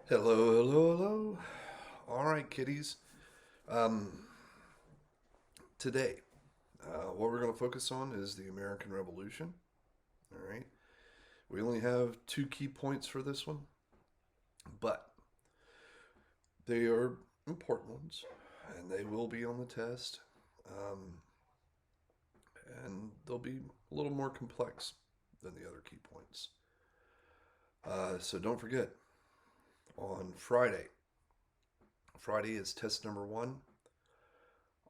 Hello, hello, hello. All right, kiddies. Um, Today, what we're going to focus on is the American Revolution. All right. We only have two key points for this one, but they are important ones, and they will be on the test. Um, and they'll be a little more complex than the other key points. So don't forget, on Friday is test number one.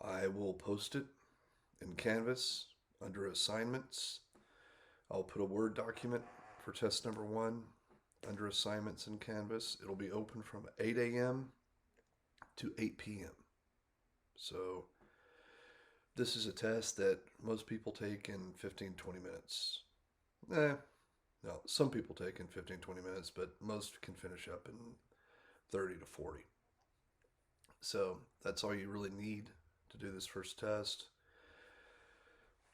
I will post it in Canvas under assignments. I'll put a Word document for test number one under assignments in Canvas. It'll be open from 8 a.m. to 8 p.m. So this is a test that most people take in 15, 20 minutes. No, some people take in 15, 20 minutes, but most can finish up in 30 to 40. So that's all you really need to do this first test.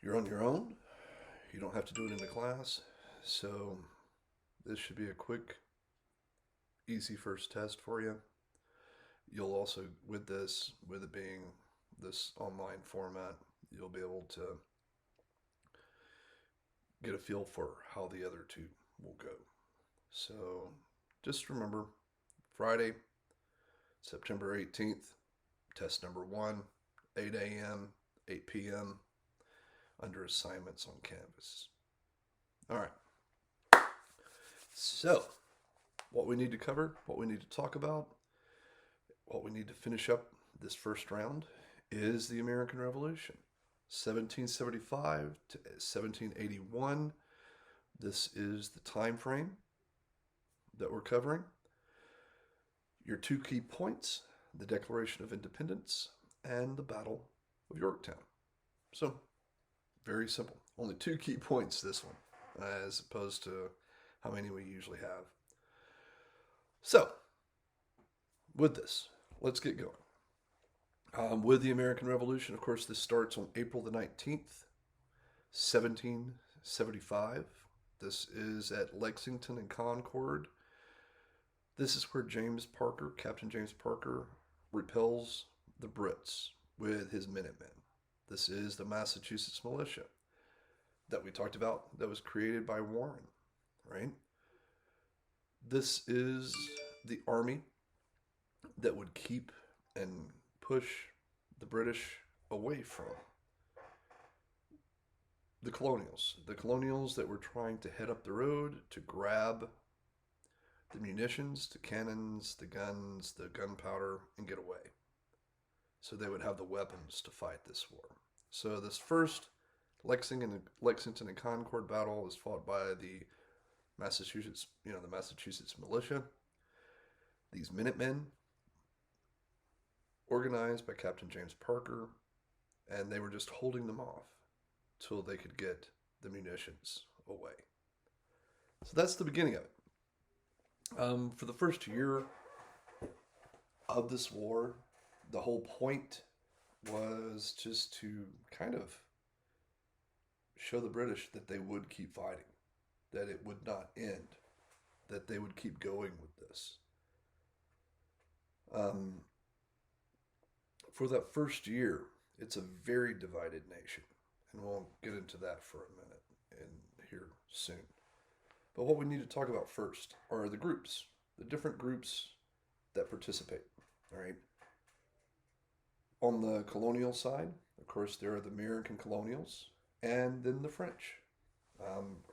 You're on your own. You don't have to do it in the class. So this should be a quick, easy first test for you. You'll also, with it being this online format, you'll be able to get a feel for how the other two will go. So just remember, Friday, September 18th, test number one, 8 a.m., 8 p.m., under assignments on Canvas. All right. So, what we need to cover, what we need to talk about, what we need to finish up this first round is the American Revolution. 1775 to 1781. This is the time frame that we're covering. Your two key points, the Declaration of Independence and the Battle of Yorktown. So, very simple. Only two key points this one, as opposed to how many we usually have. So, with this, let's get going. With the American Revolution, of course, this starts on April the 19th, 1775. This is at Lexington and Concord. This is where Captain James Parker, repels the Brits with his Minutemen. This is the Massachusetts militia that we talked about that was created by Warren, right? This is the army that would keep and push the British away from the colonials that were trying to head up the road to grab the munitions, the cannons, the guns, the gunpowder, and get away. So they would have the weapons to fight this war. So this first Lexington and Concord battle was fought by the Massachusetts militia. These Minutemen, organized by Captain James Parker, and they were just holding them off till they could get the munitions away. So that's the beginning of it. For the first year of this war, the whole point was just to kind of show the British that they would keep fighting, that it would not end, that they would keep going with this. For that first year, it's a very divided nation, and we'll get into that for a minute in here soon. But what we need to talk about first are the groups, the different groups that participate. All right. On the colonial side, of course, there are the American colonials, and then the French.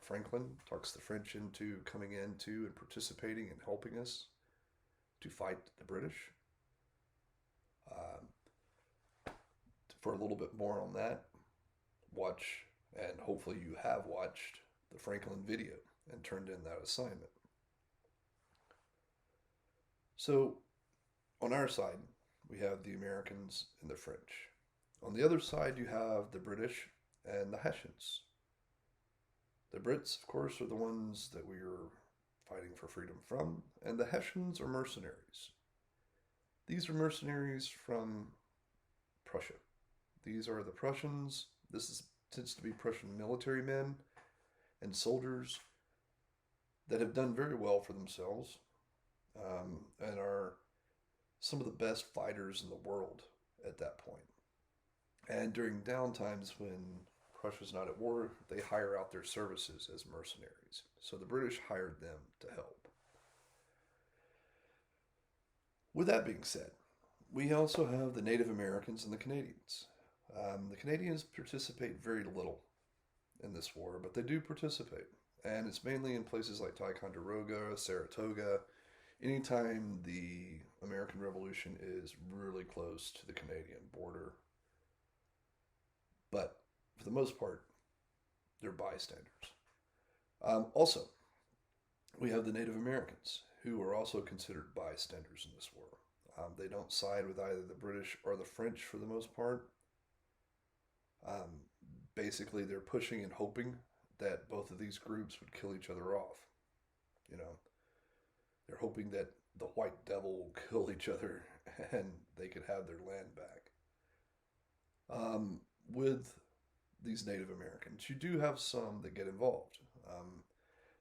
Franklin talks the French into coming into and participating and helping us to fight the British. For a little bit more on that, watch, and hopefully you have watched the Franklin video and turned in that assignment. So, on our side, we have the Americans and the French. On the other side, you have the British and the Hessians. The Brits, of course, are the ones that we are fighting for freedom from, and the Hessians are mercenaries. These are mercenaries from Prussia. These are the Prussians. Tends to be Prussian military men and soldiers that have done very well for themselves and are some of the best fighters in the world at that point. And during downtimes when Prussia's not at war, they hire out their services as mercenaries. So the British hired them to help. With that being said, we also have the Native Americans and the Canadians. The Canadians participate very little in this war, but they do participate. And it's mainly in places like Ticonderoga, Saratoga, anytime the American Revolution is really close to the Canadian border. But for the most part, they're bystanders. Also, we have the Native Americans, who are also considered bystanders in this war. They don't side with either the British or the French for the most part. Basically, they're pushing and hoping that both of these groups would kill each other off. You know, they're hoping that the White Devil will kill each other and they could have their land back. With these Native Americans, you do have some that get involved.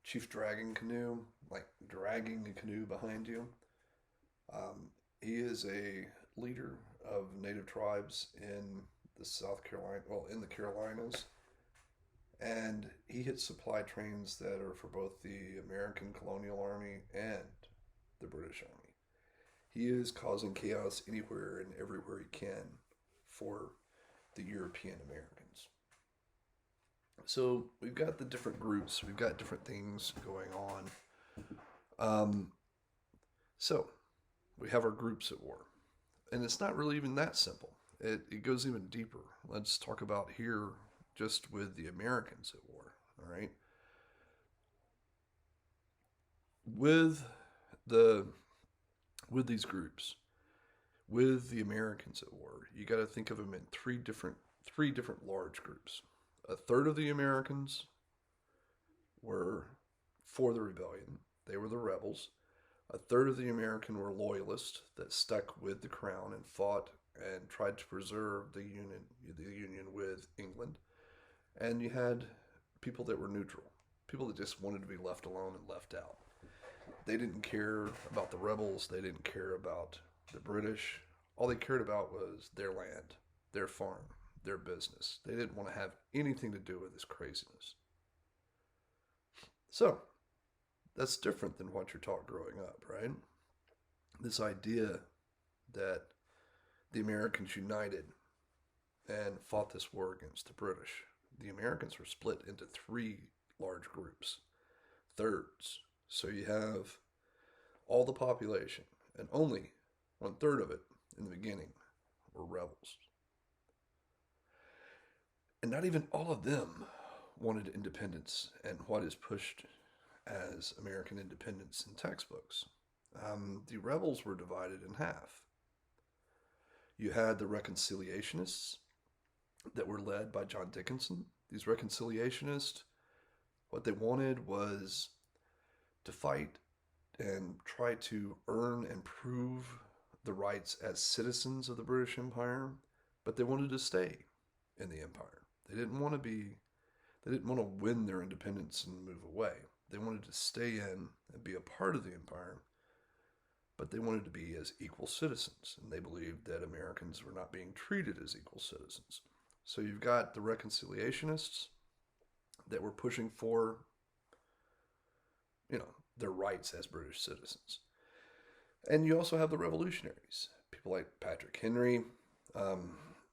Chief Dragging Canoe, like dragging a canoe behind you. He is a leader of Native tribes in the in the Carolinas. And he hits supply trains that are for both the American Colonial Army and the British Army. He is causing chaos anywhere and everywhere he can for the European Americans. So we've got the different groups, we've got different things going on. So we have our groups at war. And it's not really even that simple. It goes even deeper. Let's talk about here just with the Americans at war, all right? With these groups, with the Americans at war, you got to think of them in three different large groups. A third of the Americans were for the rebellion. They were the rebels. A third of the American were loyalists that stuck with the crown and fought and tried to preserve the union with England. And you had people that were neutral, people that just wanted to be left alone and left out. They didn't care about the rebels. They didn't care about the British. All they cared about was their land, their farm, their business. They didn't want to have anything to do with this craziness. So, that's different than what you're taught growing up, right? This idea that the Americans united and fought this war against the British. The Americans were split into three large groups, thirds. So you have all the population, and only 1/3 of it in the beginning were rebels. And not even all of them wanted independence and what is pushed as American independence in textbooks. The rebels were divided in half. You had the reconciliationists that were led by John Dickinson. These reconciliationists, what they wanted was to fight and try to earn and prove the rights as citizens of the British Empire, but they wanted to stay in the empire. They didn't want to win their independence and move away. They wanted to stay in and be a part of the empire, but they wanted to be as equal citizens, and they believed that Americans were not being treated as equal citizens. So you've got the reconciliationists that were pushing for, their rights as British citizens. And you also have the revolutionaries, people like Patrick Henry,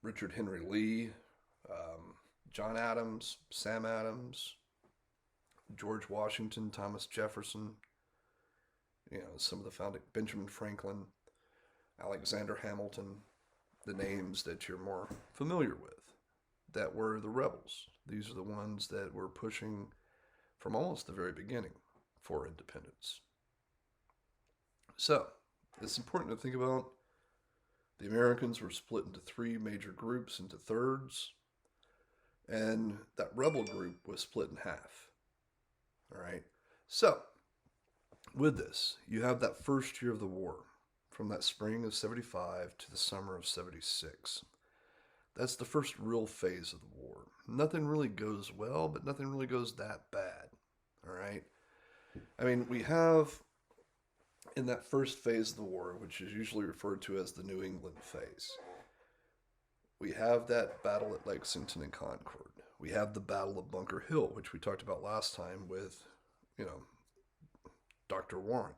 Richard Henry Lee, John Adams, Sam Adams, George Washington, Thomas Jefferson, some of the founding, Benjamin Franklin, Alexander Hamilton, the names that you're more familiar with, that were the rebels. These are the ones that were pushing from almost the very beginning for independence. So, it's important to think about the Americans were split into three major groups, into thirds, and that rebel group was split in half. All right. So, with this, you have that first year of the war, from that spring of 75 to the summer of 76. That's the first real phase of the war. Nothing really goes well, but nothing really goes that bad. All right. I mean, we have In that first phase of the war, which is usually referred to as the New England phase, we have that battle at Lexington and Concord. We have the Battle of Bunker Hill, which we talked about last time with, you know, Dr. Warren.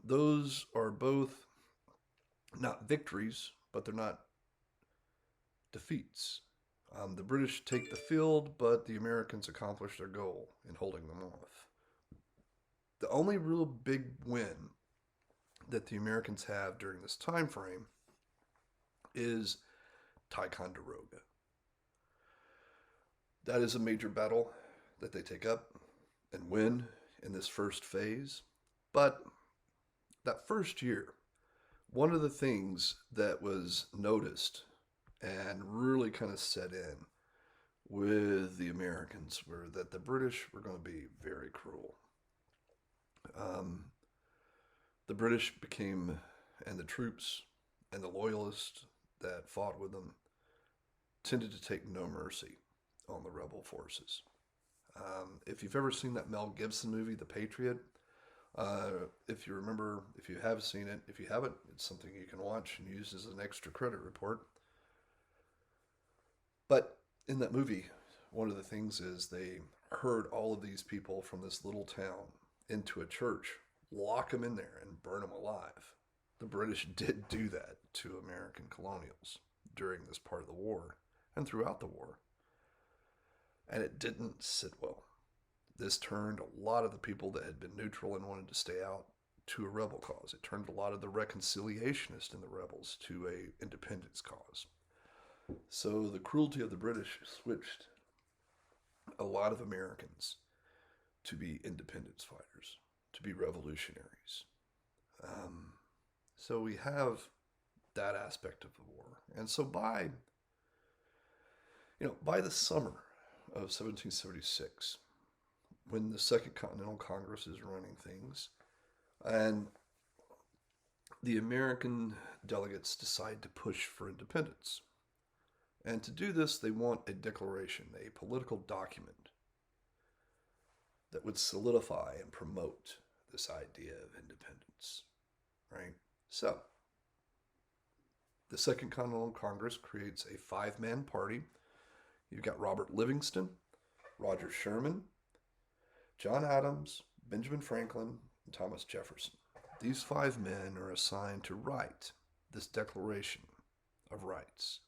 Those are both not victories, but they're not defeats. The British take the field, but the Americans accomplish their goal in holding them off. The only real big win that the Americans have during this time frame is Ticonderoga. That is a major battle that they take up and win in this first phase. But that first year, one of the things that was noticed and really kind of set in with the Americans were that the British were going to be very cruel. The British became, and the troops and the loyalists that fought with them tended to take no mercy on the rebel forces. If you've ever seen that Mel Gibson movie, The Patriot, if you remember, if you have seen it, if you haven't, it's something you can watch and use as an extra credit report. But in that movie, one of the things is they herd all of these people from this little town into a church, lock them in there, and burn them alive. The British did do that to American colonials during this part of the war and throughout the war. And it didn't sit well. This turned a lot of the people that had been neutral and wanted to stay out to a rebel cause. It turned a lot of the reconciliationists in the rebels to a independence cause. So the cruelty of the British switched a lot of Americans to be independence fighters, to be revolutionaries. So we have that aspect of the war. And so by the summer of 1776, when the Second Continental Congress is running things, and the American delegates decide to push for independence. And to do this, they want a declaration, a political document that would solidify and promote this idea of independence, right? So, the Second Continental Congress creates a five-man party. You've got Robert Livingston, Roger Sherman, John Adams, Benjamin Franklin, and Thomas Jefferson. These five men are assigned to write this Declaration of Rights,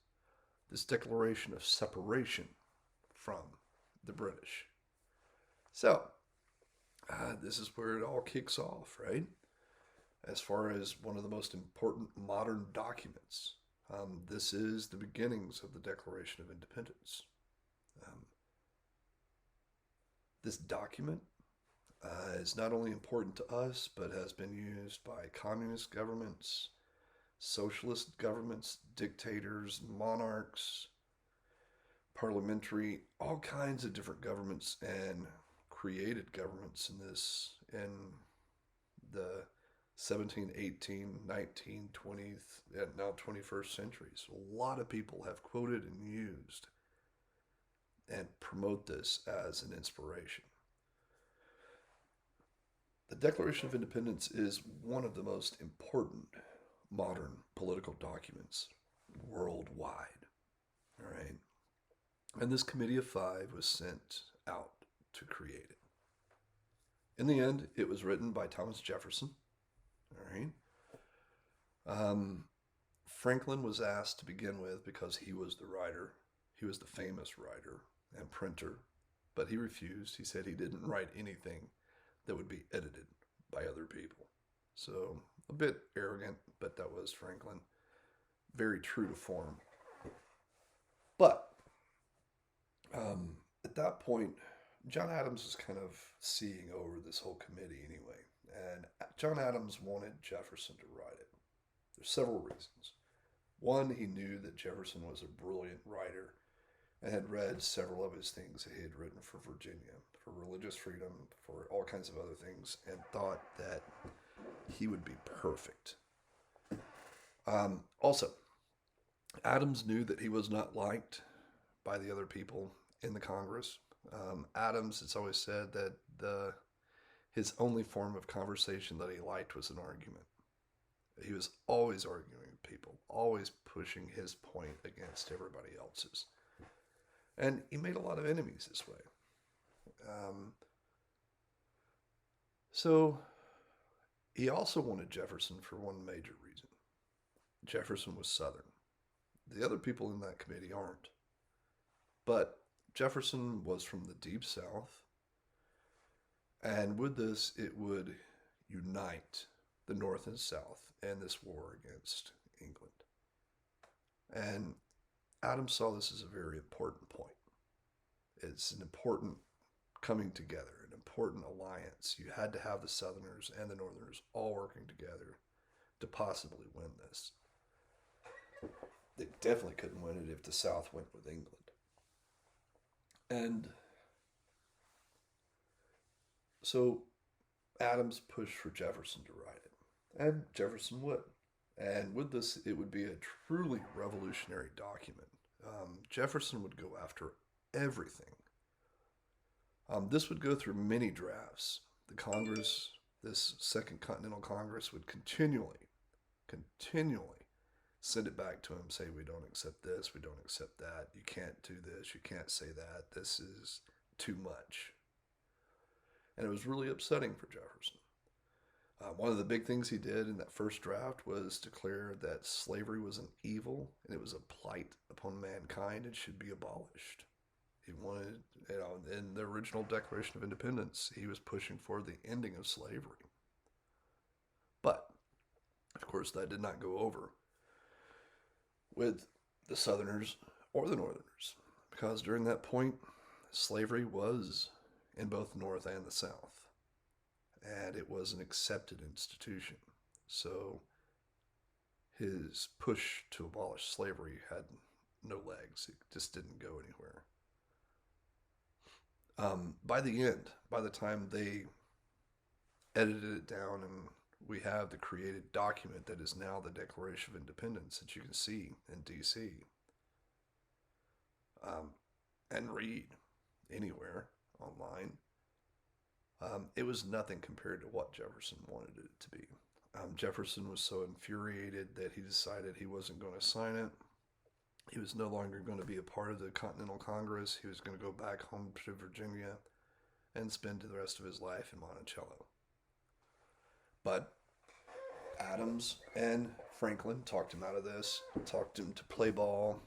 this declaration of separation from the British. So, this is where it all kicks off, right? As far as one of the most important modern documents. This is the beginnings of the Declaration of Independence. This document is not only important to us, but has been used by communist governments, socialist governments, dictators, monarchs, parliamentary, all kinds of different governments and created governments in the 17, 18, 19, 20th, and now 21st centuries. A lot of people have quoted and used and promote this as an inspiration. The Declaration of Independence is one of the most important modern political documents worldwide. All right. And this committee of five was sent out to create it. In the end, it was written by Thomas Jefferson. All right. Franklin was asked to begin with because he was the writer. He was the famous writer and printer, but he refused. He said he didn't write anything that would be edited by other people. So a bit arrogant, but that was Franklin. Very true to form. But at that point, John Adams was kind of seeing over this whole committee anyway. And John Adams wanted Jefferson to write it. There's several reasons. One, he knew that Jefferson was a brilliant writer and had read several of his things that he had written for Virginia, for religious freedom, for all kinds of other things, and thought that he would be perfect. Also, Adams knew that he was not liked by the other people in the Congress. Adams, it's always said that his only form of conversation that he liked was an argument. He was always arguing with people, always pushing his point against everybody else's. And he made a lot of enemies this way. So he also wanted Jefferson for one major reason. Jefferson was Southern. The other people in that committee aren't. But Jefferson was from the Deep South. And with this, it would unite the North and South in this war against England. And Adams saw this as a very important point. It's an important coming together, an important alliance. You had to have the Southerners and the Northerners all working together to possibly win this. They definitely couldn't win it if the South went with England. And so Adams pushed for Jefferson to write it, and Jefferson would. And with this, it would be a truly revolutionary document. Jefferson would go after everything. This would go through many drafts. The Congress, this Second Continental Congress, would continually send it back to him, say, we don't accept this, we don't accept that, you can't do this, you can't say that, this is too much. And it was really upsetting for Jefferson. One of the big things he did in that first draft was declare that slavery was an evil and it was a blight upon mankind and should be abolished. He wanted, in the original Declaration of Independence, he was pushing for the ending of slavery. But, of course, that did not go over with the Southerners or the Northerners, because during that point, slavery was in both the North and the South, and it was an accepted institution. So his push to abolish slavery had no legs. It just didn't go anywhere. By the end, by the time they edited it down and we have the created document that is now the Declaration of Independence that you can see in D.C. And read anywhere online, it was nothing compared to what Jefferson wanted it to be. Jefferson was so infuriated that he decided he wasn't going to sign it. He was no longer going to be a part of the Continental Congress. He was going to go back home to Virginia and spend the rest of his life in Monticello. But Adams and Franklin talked him out of this, talked him to play ball,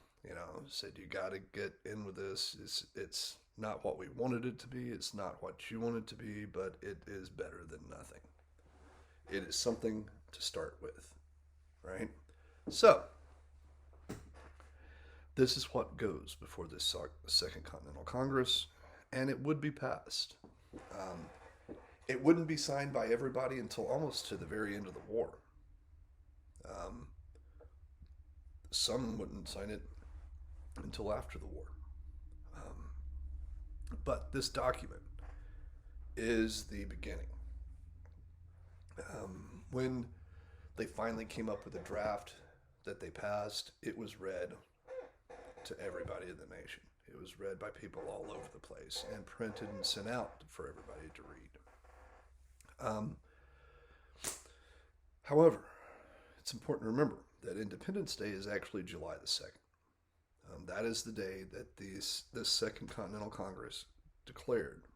said, you got to get in with this. It's not what we wanted it to be. It's not what you want it to be, but it is better than nothing. It is something to start with, right? So, this is what goes before this Second Continental Congress, and it would be passed. It wouldn't be signed by everybody until almost to the very end of the war. Some wouldn't sign it until after the war. But this document is the beginning. When they finally came up with a draft that they passed, it was read to everybody in the nation. It was read by people all over the place and printed and sent out for everybody to read. However, it's important to remember that Independence Day is actually July the 2nd. That is the day that this Second Continental Congress declared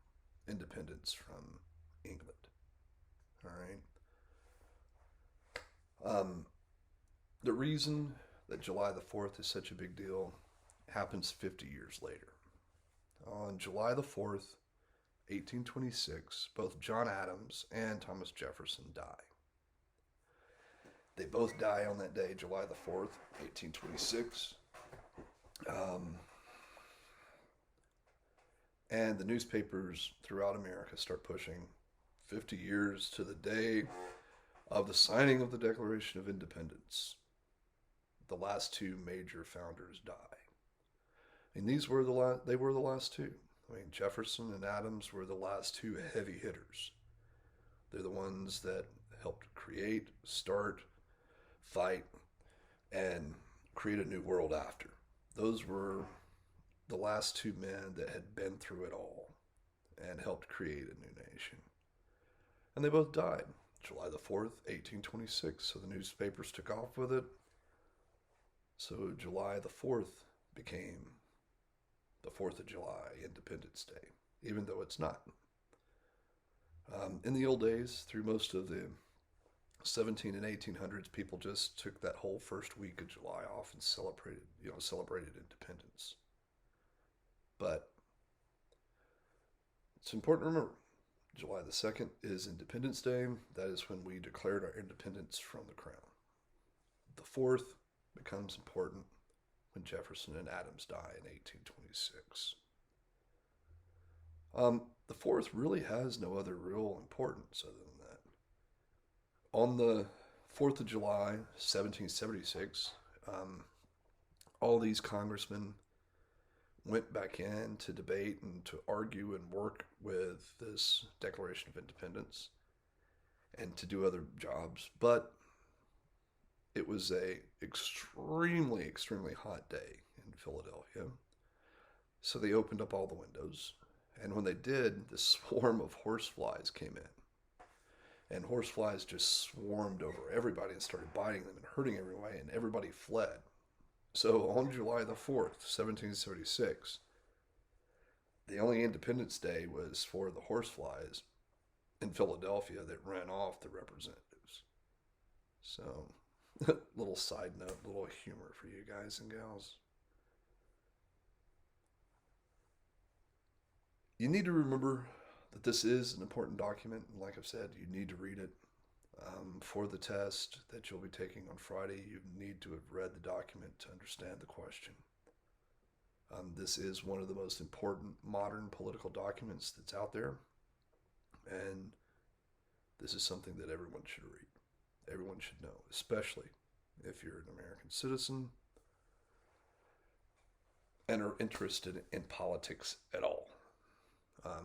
independence from England. All right. The reason that July the 4th is such a big deal happens 50 years later. On July the 4th, 1826, both John Adams and Thomas Jefferson die. They both die on that day, July the 4th, 1826. And the newspapers throughout America start pushing 50 years to the day of the signing of the Declaration of Independence. The last two major founders die. And they were the last two. Jefferson and Adams were the last two heavy hitters. They're the ones that helped create, start, fight, and create a new world after. Those were the last two men that had been through it all and helped create a new nation. And they both died July the 4th, 1826. So the newspapers took off with it. So July the 4th became the 4th of July, Independence Day, even though it's not. In the old days, through most of the 17 and 1800s, people just took that whole first week of July off and celebrated independence. But it's important to remember, July the 2nd is Independence Day. That is when we declared our independence from the crown. The 4th becomes important when Jefferson and Adams die in 1826. The 4th really has no other real importance other than that. On the 4th of July, 1776, all these congressmen went back in to debate and to argue and work with this Declaration of Independence and to do other jobs. But it was a extremely, extremely hot day in Philadelphia. So they opened up all the windows. And when they did, this swarm of horseflies came in. And horseflies just swarmed over everybody and started biting them and hurting everybody, and everybody fled. So on July the 4th, 1776, the only Independence Day was for the horseflies in Philadelphia that ran off the representatives. So, little side note, little humor for you guys and gals. You need to remember that this is an important document, and like I've said, you need to read it. For the test that you'll be taking on Friday, you need to have read the document to understand the question. This is one of the most important modern political documents that's out there, and this is something that everyone should read. Everyone should know, especially if you're an American citizen and are interested in politics at all,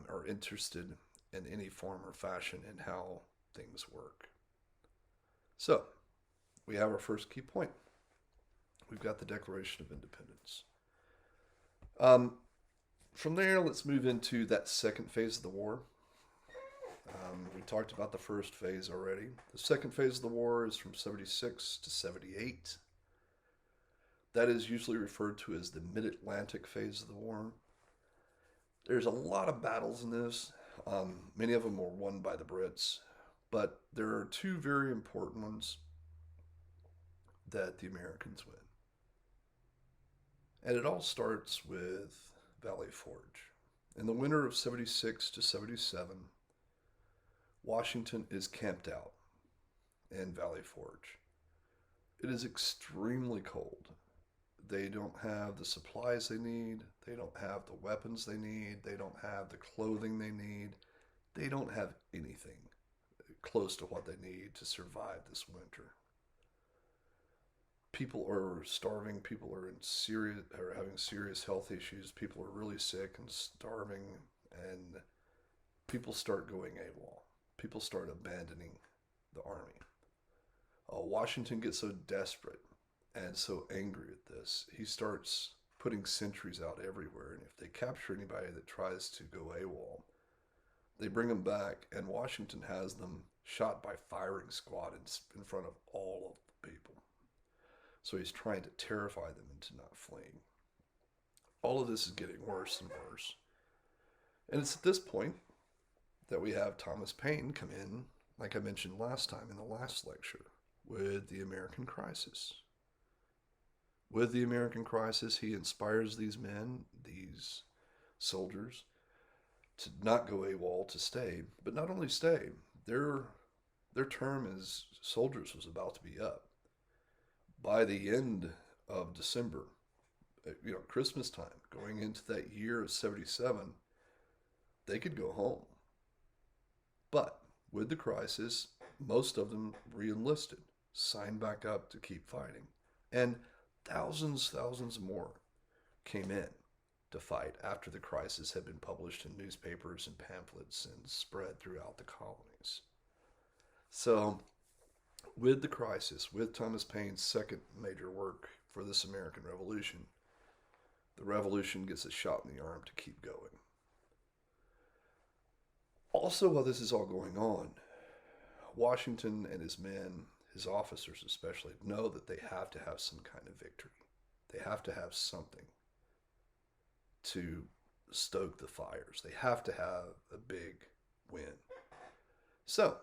or interested in any form or fashion in how things work. So, we have our first key point. We've got the Declaration of Independence. From there, let's move into that second phase of the war. We talked about the first phase already. The second phase of the war is from 76 to 78. That is usually referred to as the Mid-Atlantic phase of the war. There's a lot of battles in this. Many of them were won by the Brits. But there are two very important ones that the Americans win. And it all starts with Valley Forge. In the winter of 76 to 77, Washington is camped out in Valley Forge. It is extremely cold. They don't have the supplies they need. They don't have the weapons they need. They don't have the clothing they need. They don't have anything close to what they need to survive this winter. People are starving. People are having serious health issues. People are really sick and starving, and people start going AWOL. People start abandoning the army. Washington gets so desperate and so angry at this, he starts putting sentries out everywhere, and if they capture anybody that tries to go AWOL, they bring them back, and Washington has them shot by firing squad in front of all of the people. So he's trying to terrify them into not fleeing. All of this is getting worse and worse. And it's at this point that we have Thomas Paine come in, like I mentioned last time in the last lecture, with the American Crisis. With the American Crisis, he inspires these men, these soldiers, to not go AWOL, to stay, but not only stay, their term as soldiers was about to be up. By the end of December, Christmas time, going into that year of 77, they could go home. But with the crisis, most of them re-enlisted, signed back up to keep fighting. And thousands more came in to fight after the crisis had been published in newspapers and pamphlets and spread throughout the colonies. So, with the crisis, with Thomas Paine's second major work for this American Revolution, the revolution gets a shot in the arm to keep going. Also, while this is all going on, Washington and his men, his officers especially, know that they have to have some kind of victory. They have to have something to stoke the fires. They have to have a big win. So,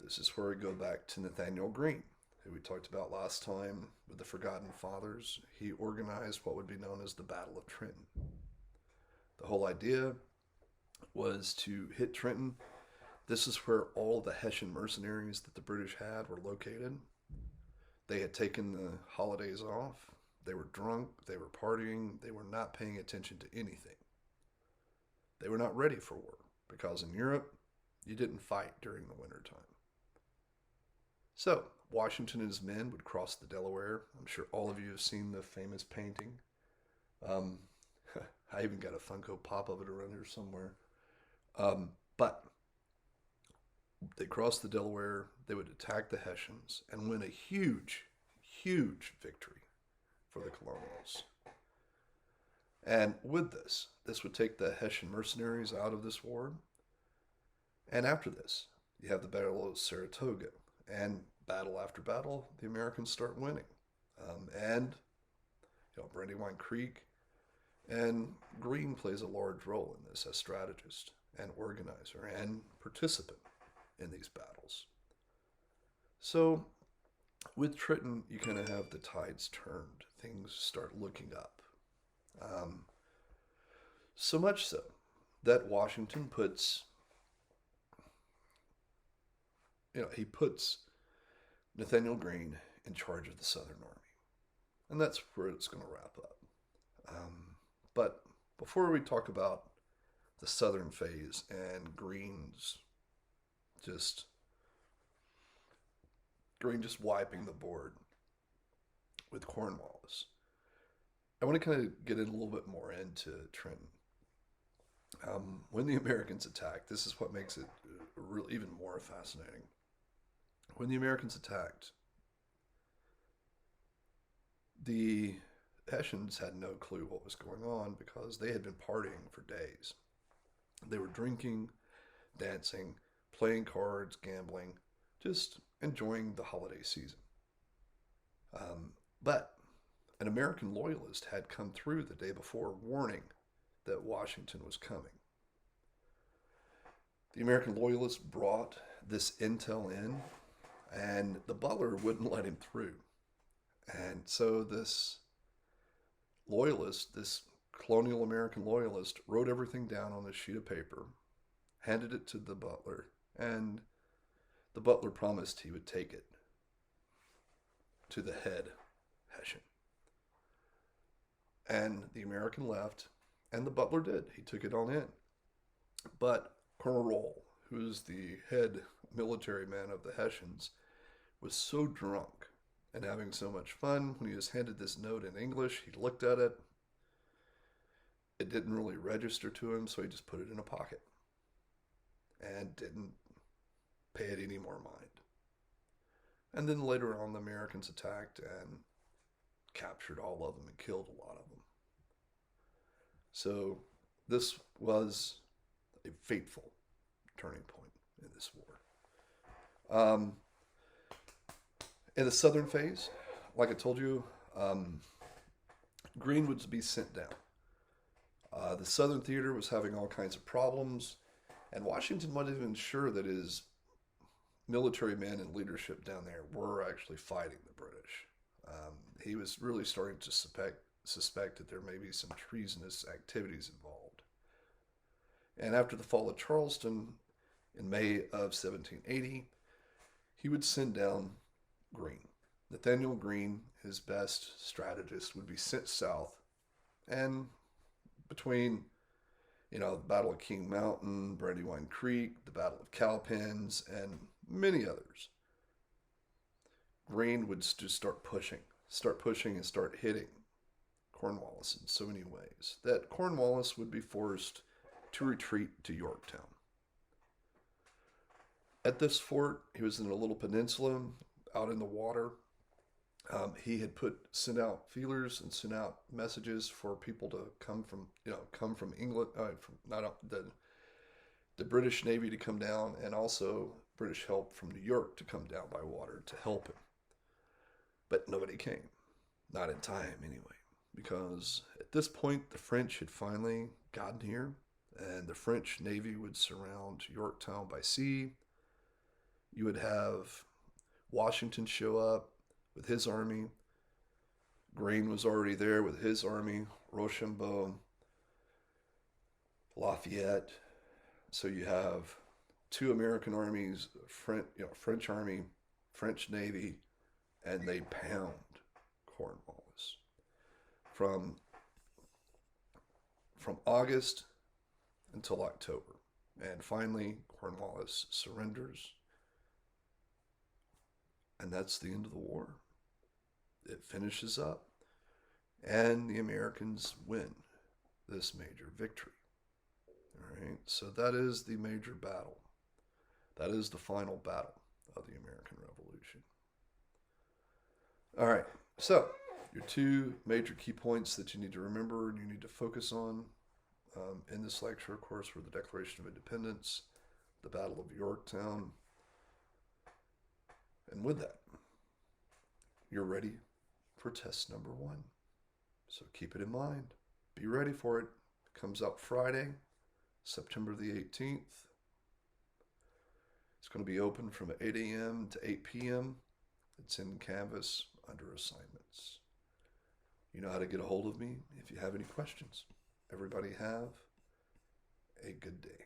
this is where we go back to Nathaniel Greene, who we talked about last time with the Forgotten Fathers. He organized what would be known as the Battle of Trenton. The whole idea was to hit Trenton. This is where all the Hessian mercenaries that the British had were located. They had taken the holidays off. They were drunk. They were partying. They were not paying attention to anything. They were not ready for war because in Europe, you didn't fight during the wintertime. So, Washington and his men would cross the Delaware. I'm sure all of you have seen the famous painting. I even got a Funko Pop of it around here somewhere. But they crossed the Delaware, they would attack the Hessians and win a huge, huge victory for the colonials. And with this would take the Hessian mercenaries out of this war. And after this, you have the Battle of Saratoga. And battle after battle, the Americans start winning. Brandywine Creek. And Greene plays a large role in this as strategist and organizer and participant in these battles. So with Trenton, you kind of have the tides turned. Things start looking up. So much so that Washington puts Nathaniel Greene in charge of the Southern Army. And that's where it's going to wrap up. But before we talk about the Southern phase and Greene just wiping the board with Cornwallis, I want to kind of get in a little bit more into Trenton. When the Americans attacked, this is what makes it really even more fascinating. When the Americans attacked, the Hessians had no clue what was going on because they had been partying for days. They were drinking, dancing, playing cards, gambling, just enjoying the holiday season. But an American loyalist had come through the day before warning that Washington was coming. The American loyalist brought this intel in, and the butler wouldn't let him through. And so this loyalist, this colonial American loyalist, wrote everything down on this sheet of paper, handed it to the butler, and the butler promised he would take it to the head Hessian. And the American left, and the butler did. He took it on in. But Colonel Roll, who is the head military man of the Hessians, was so drunk and having so much fun when he was handed this note in English. He looked at it. It didn't really register to him, so he just put it in a pocket and didn't pay it any more mind. And then later on, the Americans attacked and captured all of them and killed a lot of them. So this was a fateful turning point in this war. In the Southern phase, like I told you, Greene would be sent down. The Southern theater was having all kinds of problems, and Washington wasn't even sure that his military men and leadership down there were actually fighting the British. He was really starting to suspect that there may be some treasonous activities involved. And after the fall of Charleston in May of 1780, he would send down Greene. Nathaniel Greene, his best strategist, would be sent south, and between the Battle of King Mountain, Brandywine Creek, the Battle of Cowpens, and many others, Greene would just start pushing and start hitting Cornwallis in so many ways that Cornwallis would be forced to retreat to Yorktown. At this fort, he was in a little peninsula out in the water. He had sent out feelers and sent out messages for people to come from England, the British Navy to come down, and also British help from New York to come down by water to help him. But nobody came. Not in time, anyway. Because at this point, the French had finally gotten here, and the French Navy would surround Yorktown by sea. You would have Washington show up with his army. Greene was already there with his army, Rochambeau, Lafayette. So you have two American armies, French army, French Navy, and they pound Cornwallis from August until October. And finally, Cornwallis surrenders. And that's the end of the war. It finishes up, and the Americans win this major victory. All right, so that is the major battle. That is the final battle of the American Revolution. All right, so your two major key points that you need to remember and you need to focus on in this lecture, of course, were the Declaration of Independence, the Battle of Yorktown, and with that, you're ready for test number 1. So keep it in mind. Be ready for it. It comes out Friday, September the 18th. It's going to be open from 8 a.m. to 8 p.m. It's in Canvas under assignments. You know how to get a hold of me if you have any questions. Everybody have a good day.